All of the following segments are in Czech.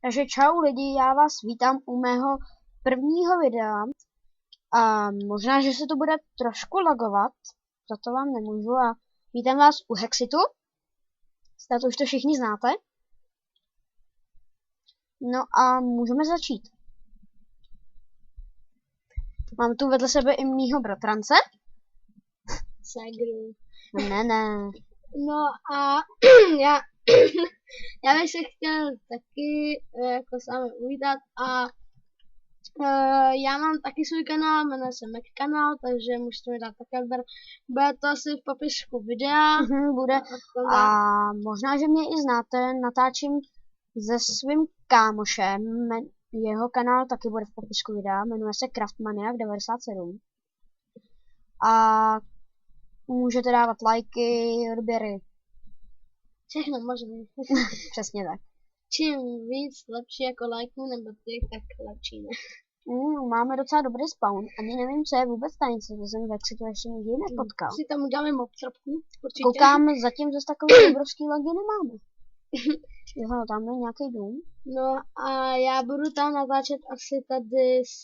Takže čau lidi, já vás vítám u mého prvního videa a možná, že se to bude trošku lagovat, za to vám nemůžu a vítám vás u Hexitu, snad už to všichni znáte. No a můžeme začít. Mám tu vedle sebe i mýho bratrance. Ségru. Ne. No a já bych se chtěl taky jako s vámi uvítat a já mám taky svůj kanál, jmenuje se Mac kanál, takže můžete mi dát také odběr. Bude to asi v popisku videa. Bude. A možná, že mě i znáte, natáčím se svým kámošem, jeho kanál taky bude v popisku videa, jmenuje se Craftmaniak 97. A můžete dávat lajky, odběry. Všechno možné. Přesně tak. Čím víc lepší jako lajků nebo těch, tak lepší ne. Máme docela dobrý spawn. Ani nevím, co je vůbec tajnice, to jsem v Hexitu ještě nikdy nepotkal. Si tam uděláme mob trapku, určitě. Koukám, zatím zase takový obrovský lagy nemáme. Jo, tam je nějaký dům. No a já budu tam natáčet asi tady s...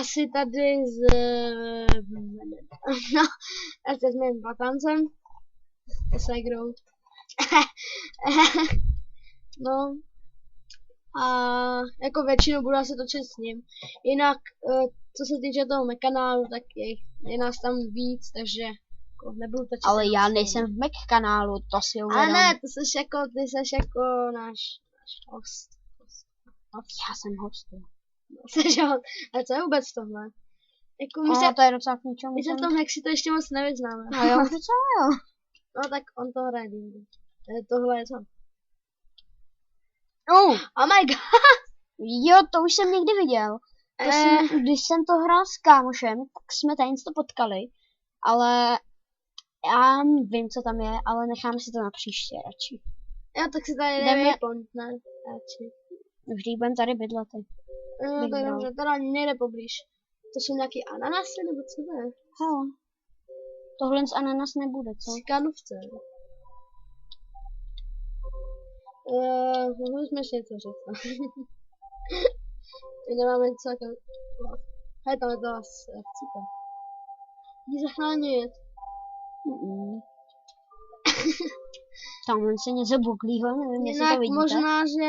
asi tady s... No, asi s mým bratrancem. S Segrou. No. A jako většinu budu asi točit s ním. Jinak, co se týče toho mé kanálu, tak je nás tam víc, takže jako nebudu točit. Ale já nejsem v Mac kanálu, to si uvědom. Ale ne, ty seš jako náš host. Já jsem host. Seš host. Ale co je vůbec tohle? Jako to je docela k ničemu. My se v tom Hexi to ještě moc nevyznáme. No jo, docela jo. No tak on to hraje díl. Tohle je co? Oh my god! Jo, to už jsem někdy viděl. Když jsem to hrál s kámošem, tak jsme tady to potkali. Ale já vím, co tam je, ale necháme si to na příště radši. Jo, tak si tady jdeme point, ne? Radši. Vždy budem tady bydlet. No, tak dobře, teda nejde poblíž. To jsou nějaký ananasy, nebo co to je? Hele, tohle z ananas nebude, co? Skanovce. Mohli jsme ještě něco říct. My nemáme něco jako... Hej, tam je to chcíte. Jdi zachránit. Tamhle se něco buklýho, nevím, jestli to vidíte. Možná, že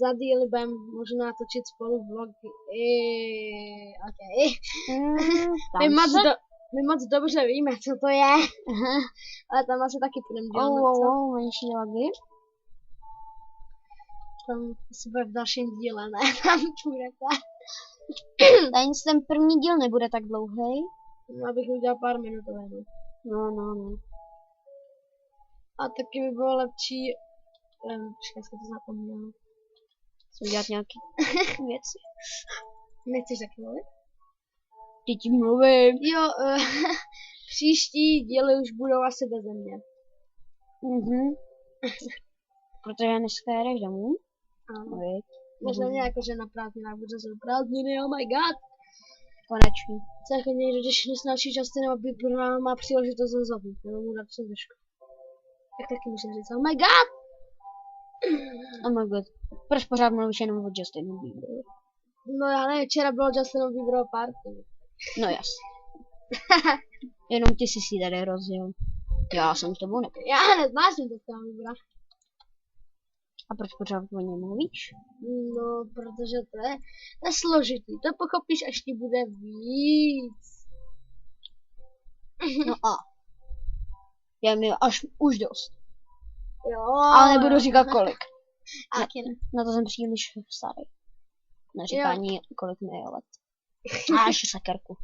za díly budem možná točit spolu vlogy. Okay. My moc dobře víme, co to je. Ale tam asi taky půjdeme dělat. Menší lagy. Tam asi bude v dalším díle, ne? Tam půjdete. Tady ten první díl nebude tak dlouhý. No, abych udělal pár minutové. No. A taky by bylo lepší... Počkej, jsem to zapomněla. Chci udělat nějaký věci. Nechceš taky mluvit? Teď mluvím. Jo, příští díly už budou asi beze mě. Protože dneska jedeš domů. Ano. Možná mě jakože na prázdninách, protože jsou prázdniny, oh my god. Konečně. Co jako někdo, když nesnáší časy, nebo by má příležitost ho zabít, nebo mu dát přezdržku. Tak taky musím říct, oh my god. Oh my god. Proč pořád mluvíš jenom o Justinu Bieberovi? No já nevím, včera bylo Justinu Bieberova party. No jasně. Jenom ty jsi si tady rozjel. Já jsem s tebou nepůjdu. Já neznáším Justina Biebera. A proč pořád o něm mluvíš? No, protože to je složitý. To pochopíš, až ti bude víc. No a. Já mi až už dost. Jo. Ale nebudu říkat kolik. Na to jsem příliš starý. Neříká ani kolik mi je let. Až sakerku.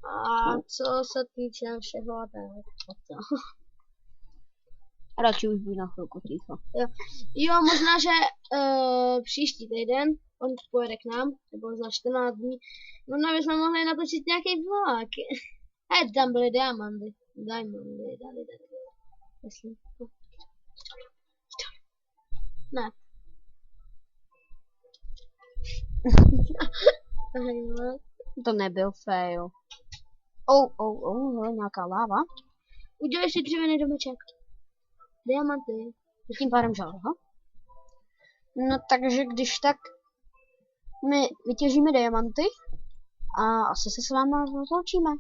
A co se týče všeho, tak radši už buď na chvilku ticho. Jo, možná, že příští týden on pojede k nám, nebo za 14 dní. Možná bychom mohli natočit nějaký vlog. Hej, tam byly diamanty. Myslím. Ne. To nebyl fail. Nějaká láva. Udělej si dřevěný domeček. Diamanty. Tím pádem žal, aha. No takže když tak my vytěžíme diamanty a asi se s váma rozloučíme.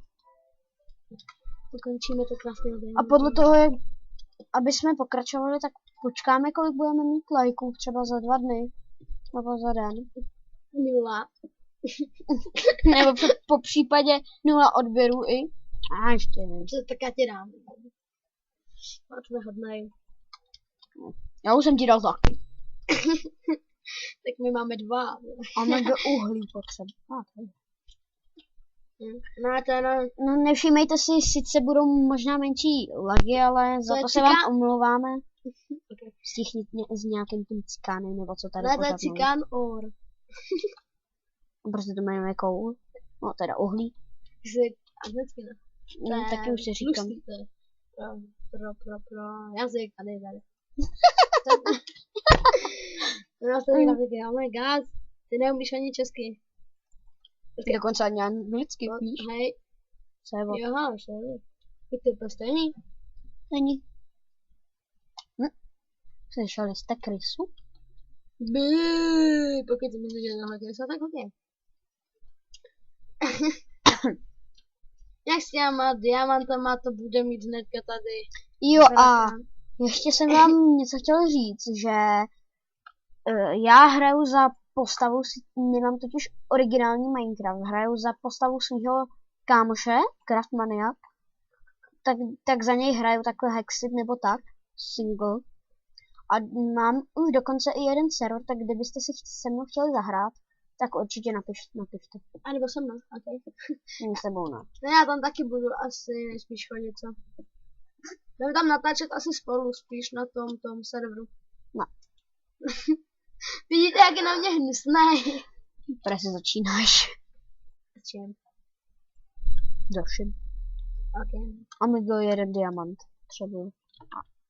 Ukončíme to krásně. A podle toho, aby jsme pokračovali, tak počkáme, kolik budeme mít lajků, třeba za 2 dny. Nebo za den. 0. Nebo po případě 0 odběrů i. A ještě ne. Tak já ti dám. Jsme hodnej. Já už jsem ti dal taky. Tak my máme 2. Máme do uhlí potřeba. No nevšímejte si, sice budou možná menší lagy, ale za to se vám omlouváme. Okay. S nějakým tím cikánem, nebo co tady pořád mluví. Ne, to je cikán or. Prostě to jmenuje koul. No teda uhlí. Anglicky ne. Taky už si říkám. Pro jazyk a nejde. No to je oh my god, ty neumíš ani česky. Ty dokonce ani anglicky víš? Hej. Sebo. Jo, je to prostě není. Není. Slyšeli jste krysu? Pokud si myslíš, že tohle krysa, tak ok. Jak s těma diamantama to bude mít hnedka tady. Jo a ještě jsem vám něco chtěl říct, že já hraju za postavu, nemám totiž originální Minecraft, hraju za postavu svého kámoše, Craftmaniac, tak za něj hraju takhle Hexit nebo tak, single. A mám už dokonce i jeden server, tak kdybyste si se mnou chtěli zahrát, tak určitě napište. A nebo se mnou, ok. S sebou, no. No já tam taky budu asi spíš chodit, co? Budeme tam natáčet asi spolu, spíš na tom serveru. No. Vidíte, jak je na mě hnusnej. Protože začínáš. S čím? Došim. Ok. A mi byl jeden diamant. Třeba.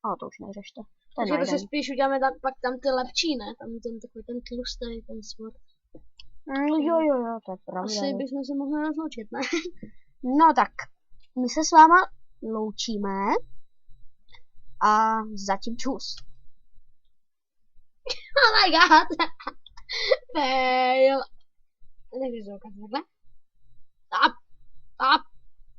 A to už neřešte. Takže to se spíš uděláme pak tam ty lepší, ne? Tam takový ten tlustý, ten svod. Jo, to je pravda. Asi bychom se mohli rozloučit, ne? No tak, my se s váma loučíme a zatím čus. Oh my god! Fail! Takže to takhle. Stop!